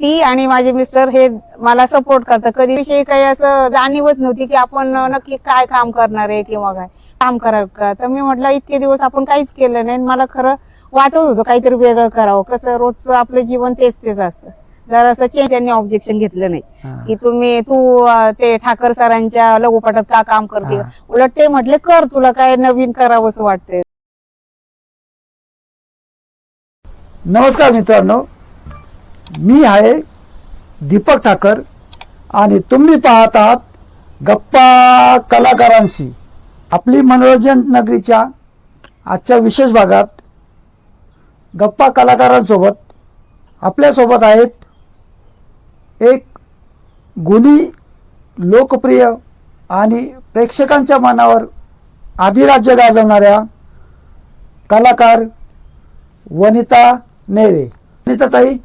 ती आणि माझे मिस्टर हे मला सपोर्ट करतात. कधी विषयी काही असं जाणीवच नव्हती की आपण नक्की काय काम करणार आहे किंवा काय काम करावं का. तर मी म्हटलं इतके दिवस आपण काहीच केलं नाही, मला खरं वाटत होतं काहीतरी वेगळं करावं. कसं रोजचं आपलं जीवन तेच तेच असतं. जर असं चेंज त्यांनी ऑब्जेक्शन घेतलं नाही की तू ते ठाकर सरांच्या लघुपटात का काम करते. उलट ते म्हटले कर, तुला काय नवीन करावंच वाटतंय. नमस्कार मित्रांनो, मी आहे दीपक ठाकर आणि तुम्ही पाहत आहात गप्पा कलाकारांशी. आपली मनोरंजन नगरीच्या आजच्या विशेष भागात गप्पा कलाकारांसोबत आपल्यासोबत आहेत एक गुणी, लोकप्रिय आणि प्रेक्षकांच्या मनावर अधिराज्य गाजवणाऱ्या कलाकार वनिता नेरे. वनिताताई,